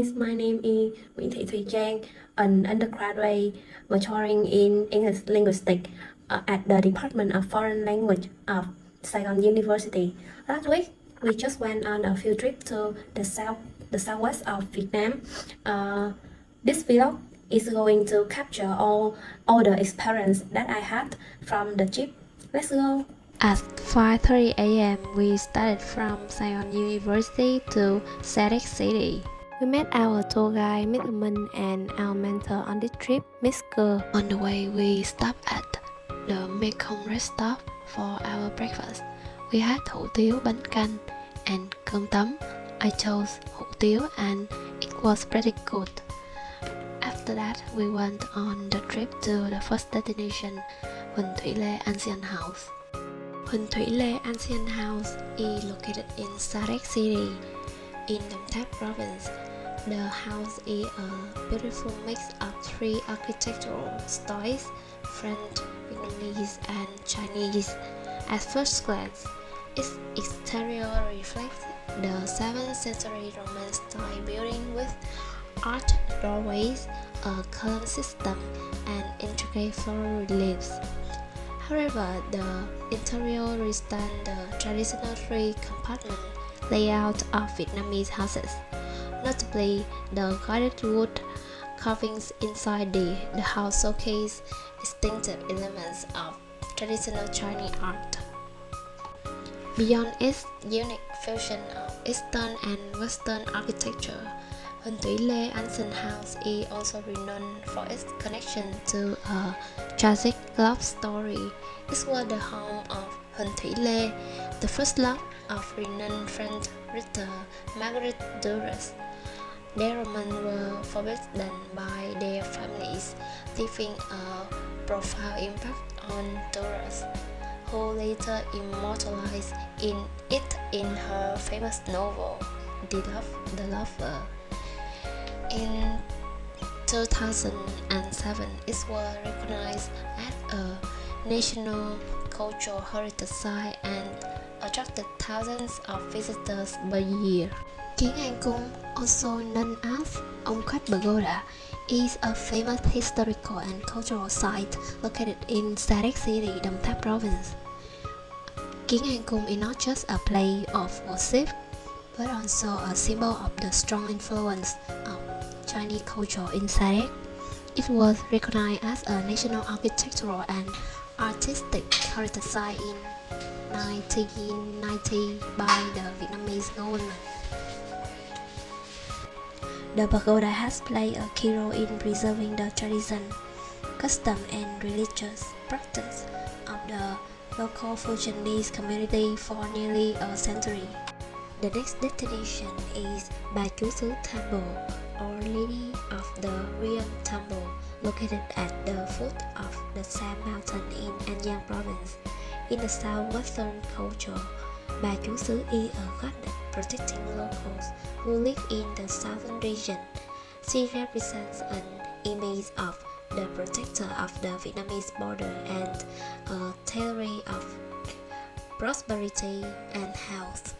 guys, my name is Nguyễn Thùy Trang, an undergraduate maturing in English linguistics at the Department of Foreign Language of Saigon University. Last week, we just went on a field trip to the southwest of Vietnam. This vlog is going to capture all the experience that I had from the trip. Let's go. At 5:30 a.m., we started from Saigon University to Sadec City. We met our tour guide, Mr. Minh, and our mentor on this trip, Miss Cơ. On the way, we stopped at the Mekong rest stop for our breakfast. We had hủ tiếu, bánh canh, and cơm tấm. I chose hủ tiếu and it was pretty good. After that, we went on the trip to the first destination, Huỳnh Thủy Lê Ancient House. Huỳnh Thủy Lê Ancient House is located in Sadec City, in Đồng Tháp Province. The house is a beautiful mix of three architectural styles, French, Vietnamese, and Chinese. At first glance, its exterior reflects the 7th century Roman style building with arched doorways, a column system, and intricate floral reliefs. However, the interior resembles the traditional three-compartment layout of Vietnamese houses. Notably, the guided wood carvings inside the house showcase distinctive elements of traditional Chinese art. Beyond its unique fusion of Eastern and Western architecture, Huỳnh Thủy Lê Ancient House is also renowned for its connection to a tragic love story. It was the home of Huỳnh Thủy Lê, the first love of renowned French writer Marguerite Duras. Their romance were forbidden by their families, leaving a profound impact on Duras, who later immortalized it in her famous novel, The Lover. In 2007, it was recognized as a National Cultural Heritage Site and attracted thousands of visitors per year. Kiến An Cung, also known as Ông Khách Pagoda, is a famous historical and cultural site located in Sadec City, Đồng Tháp Province. Kiến An Cung is not just a place of worship, but also a symbol of the strong influence of Chinese culture in Sadec. It was recognized as a national architectural and artistic heritage site in 1990 by the Vietnamese government. The pagoda has played a key role in preserving the tradition, custom, and religious practice of the local Fujianese community for nearly a century. The next destination is Bà Chúa Xứ Temple, or Lady of the Realm Temple, located at the foot of the Sam Mountain in An Giang Province. In the southwestern culture, Bà Chúa Xứ is a goddess protecting locals who live in the southern region. She represents an image of the protector of the Vietnamese border and a theory of prosperity and health.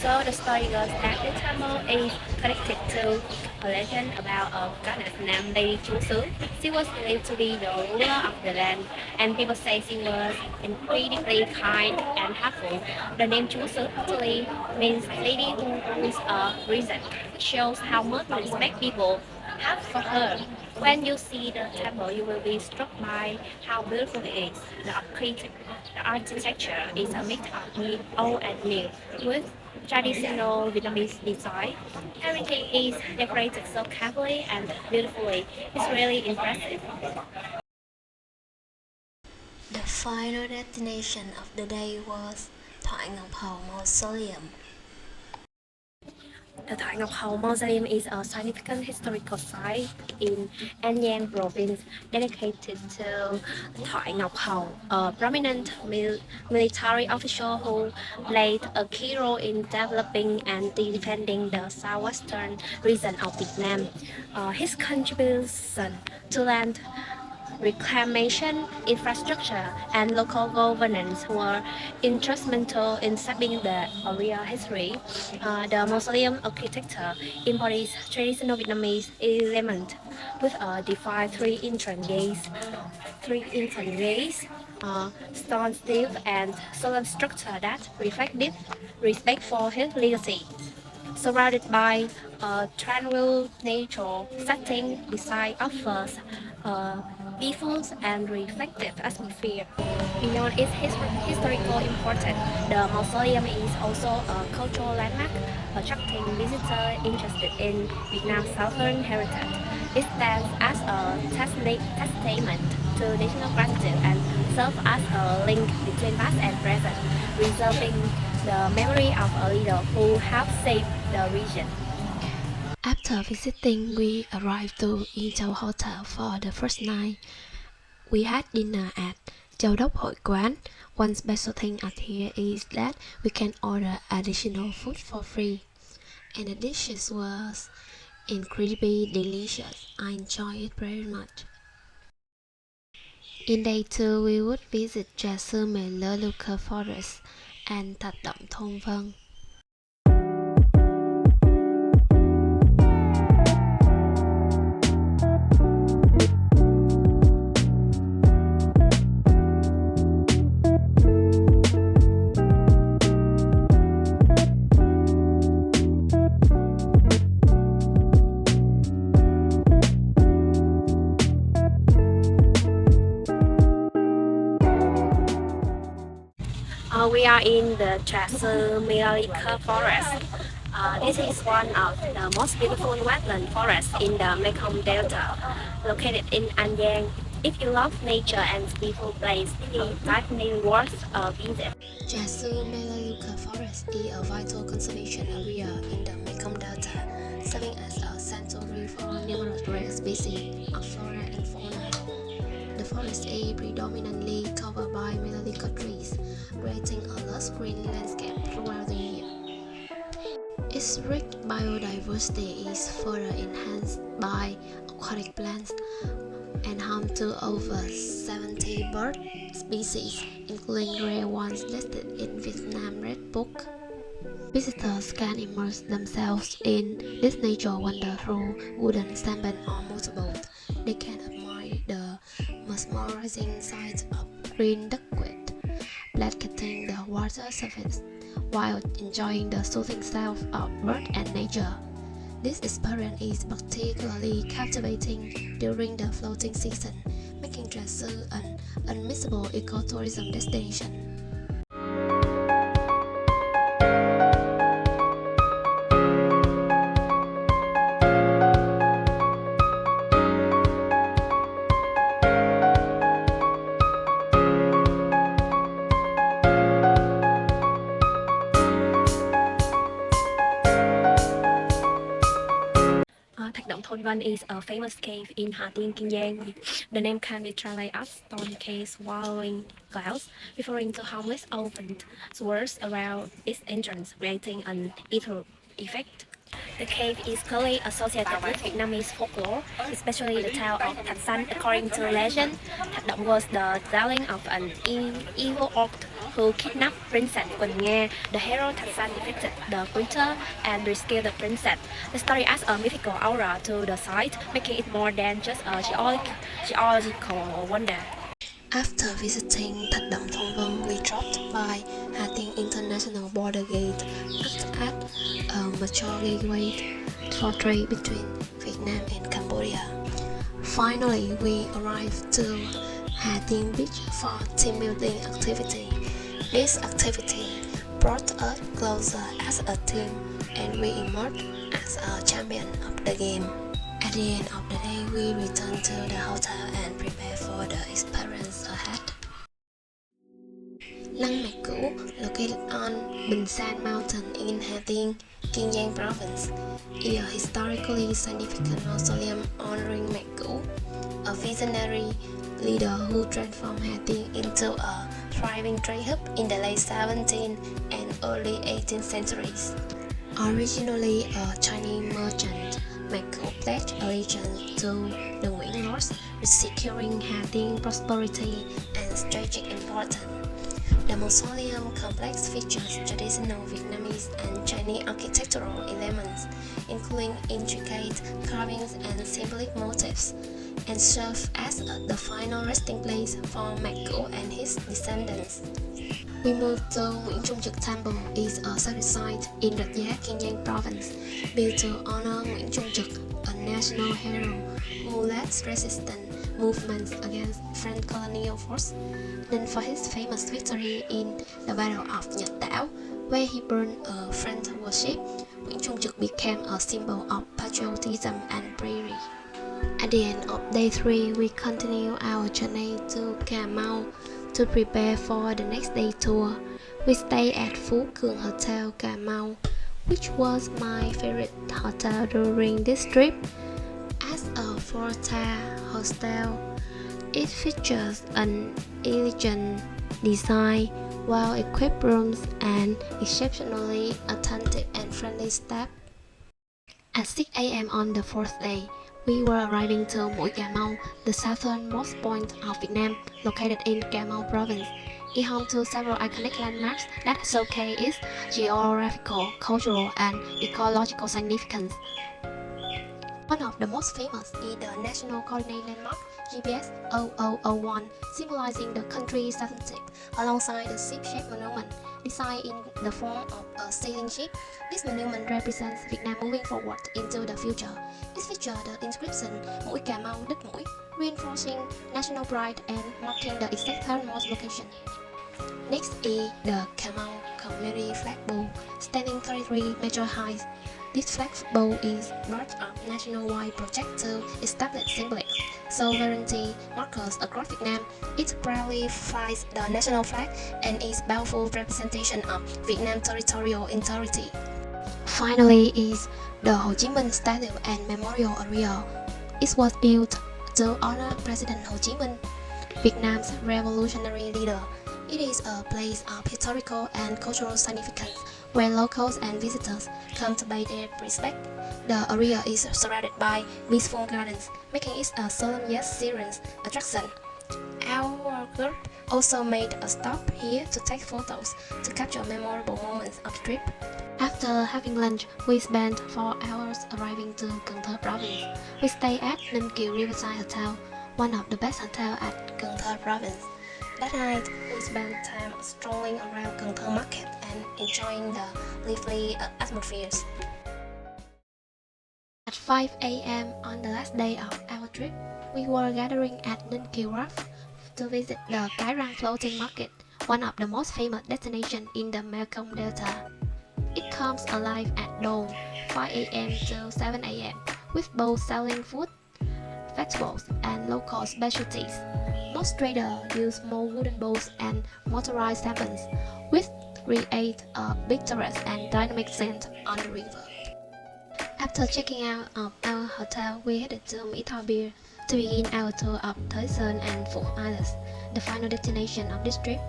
So the story goes that the temple is connected to a legend about a goddess named Lady Chúa Xứ. She was believed to be the ruler of the land, and people say she was incredibly kind and helpful. The name Chúa Xứ actually means lady who rules a region, which shows how much respect people have for her. When you see the temple, you will be struck by how beautiful it is. The architecture is a mix of old and new, with traditional Vietnamese design. Everything is decorated so carefully and beautifully. It's really impressive. The final destination of the day was Thoại Ngọc Hầu Mausoleum. The Thùy Ngọc Hầu Mausoleum is a significant historical site in An Giang Province dedicated to Thoại Ngọc Hầu, a prominent military official who played a key role in developing and defending the southwestern region of Vietnam. His contribution to land reclamation, infrastructure, and local governance were instrumental in shaping the area history. The mausoleum architecture embodies traditional Vietnamese element with a defined three-inch gaze, stone steel, and solemn structure that reflect deep respect for his legacy. Surrounded by a tranquil nature setting, design offers a peaceful and reflective atmosphere. Beyond its historical importance, the mausoleum is also a cultural landmark, attracting visitors interested in Vietnam's southern heritage. It stands as a testament to national gratitude and serves as a link between past and present, preserving the memory of a leader who helped shape the region. After visiting, we arrived to In Châu Hotel for the first night. We had dinner at Châu Đốc Hội Quán. One special thing at here is that we can order additional food for free. And the dishes was incredibly delicious. I enjoyed it very much. In day 2, we would visit Trà Sư Mề Lơ Local Forest and Thạch Động Thôn Vân. We are in the Trà Sư Mề Lơ Forest. This is one of the most beautiful wetland forests in the Mekong Delta, located in An Giang. If you love nature and beautiful place, it definitely worth a visit. Trà Sư Mề Lơ Forest is a vital conservation area in the Mekong Delta, serving as a sanctuary for numerous rare species of flora and fauna. The forest is predominantly covered by melodic trees, creating a lush green landscape throughout the year. Its rich biodiversity is further enhanced by aquatic plants and home to over 70 bird species, including rare ones listed in Vietnam Red Book. Visitors can immerse themselves in this nature wonder through wooden sampan or motorboat. They can admire the mesmerizing sight of green duckweed blanketing the water surface while enjoying the soothing sound of birds and nature. This experience is particularly captivating during the floating season, making Trà Sư an unmissable ecotourism destination. Thạch Động Thôn Vân is a famous cave in Hà Tiên, Kiên Giang. The name can be translated as stone cave swallowing clouds, referring to countless open sewers around its entrance, creating an ethereal effect. The cave is closely associated with Vietnamese folklore, especially the tale of Thạch Sanh. According to legend, Thạch Động was the dwelling of an evil orc who kidnapped Princess Quỳnh Nga. The hero Thạch Sanh defeated the creature and rescued the princess. The story adds a mythical aura to the site, making it more than just a geological wonder. After visiting Thạch Động Thôn Vân, we dropped by Hà Tiên International Border Gate, acting at a mature gateway for trade between Vietnam and Cambodia. Finally, we arrived to Hà Tiên Beach for team building activity. This activity brought us closer as a team, and we emerged as a champion of the game. At the end of the day, we returned to the hotel and prepared for the experience ahead. Lăng Mạc Cửu, located on Bình San Mountain in Hà Tiên, Kiên Giang Province, is a historically significant mausoleum honoring Mạc Cửu, a visionary leader who transformed Hà Tiên into a thriving trade hub in the late 17th and early 18th centuries. Originally a Chinese merchant, Mạc Cửu pledged allegiance to the Nguyễn Lords, securing Hà Tiên prosperity and strategic importance. The mausoleum complex features traditional Vietnamese and Chinese architectural elements, including intricate carvings and symbolic motifs, and serves as the final resting place for Mạc Cửu and his descendants. We moved to Nguyễn Trung Trực Temple is a sacred site in Rạch Giá, Kiên Giang province, built to honor Nguyễn Trung Trực, a national hero who led resistance movements against French colonial force, known for his famous victory in the Battle of Nhật Tảo, where he burned a French warship. Nguyễn Trung Trực became a symbol of patriotism and bravery. At the end of day 3, we continue our journey to Cà Mau to prepare for the next day tour. We stay at Phú Cường Hotel Cà Mau, which was my favorite hotel during this trip. As a 4-star hostel, it features an elegant design, well-equipped rooms, and exceptionally attentive and friendly staff. At 6 a.m. on the 4th day, we were arriving to Mũi Cà Mau, the southernmost point of Vietnam, located in Cà Mau province. It's home to several iconic landmarks that showcase its geographical, cultural, and ecological significance. One of the most famous is the National Coordinate Landmark GPS 0001, symbolizing the country's citizenship, alongside the ship-shaped monument designed in the form of a sailing ship. This monument represents Vietnam moving forward into the future. It features the inscription Mũi Cà Mau, đất Mũi, reinforcing national pride and marking the exact third-most location. Next is the Cà Mau Community Flag Pole, standing 33 meters high. This flag pole is part of a nationwide project to establish symbolic sovereignty markers across Vietnam. It proudly flies the national flag and is a powerful representation of Vietnam's territorial integrity. Finally is the Ho Chi Minh Statue and Memorial Area. It was built to honor President Ho Chi Minh, Vietnam's revolutionary leader. It is a place of historical and cultural significance where locals and visitors come to pay their respect. The area is surrounded by peaceful gardens, making it a solemn yet serious attraction. Our group also made a stop here to take photos to capture memorable moments of the trip. After having lunch, we spent 4 hours arriving to Cần Thơ province. We stayed at Ninh Kiều Riverside Hotel, one of the best hotels at Cần Thơ province. That night, we spent time strolling around Cần Thơ market and enjoying the lively atmospheres. At 5 a.m. on the last day of our trip, we were gathering at Ninh Kiều Wharf to visit the Cái Răng floating market, one of the most famous destinations in the Mekong Delta. It comes alive at dawn, 5 a.m. to 7 a.m., with both selling food, vegetables, and local specialties. Most traders use small wooden boats and motorized sampans, which create a picturesque and dynamic scene on the river. After checking out of our hotel, we headed to Mỹ Tho Pier to begin our tour of Thới Sơn and Phu Islands, the final destination of this trip.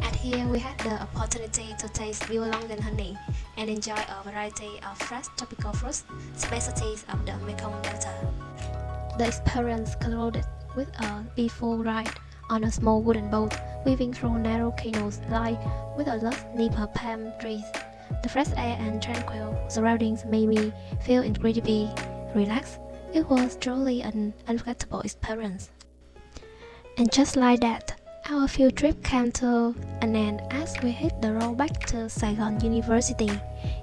At here, we had the opportunity to taste pure London honey and enjoy a variety of fresh tropical fruits, specialties of the Mekong Delta. The experience concluded with a peaceful ride on a small wooden boat, weaving through narrow canals lined with a lush nipah palm trees. The fresh air and tranquil surroundings made me feel incredibly relaxed. It was truly an unforgettable experience. And just like that, our field trip came to an end as we hit the road back to Saigon University.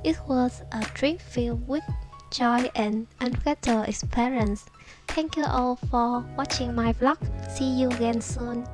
It was a trip filled with joy and unforgettable experience. Thank you all for watching my vlog. See you again soon.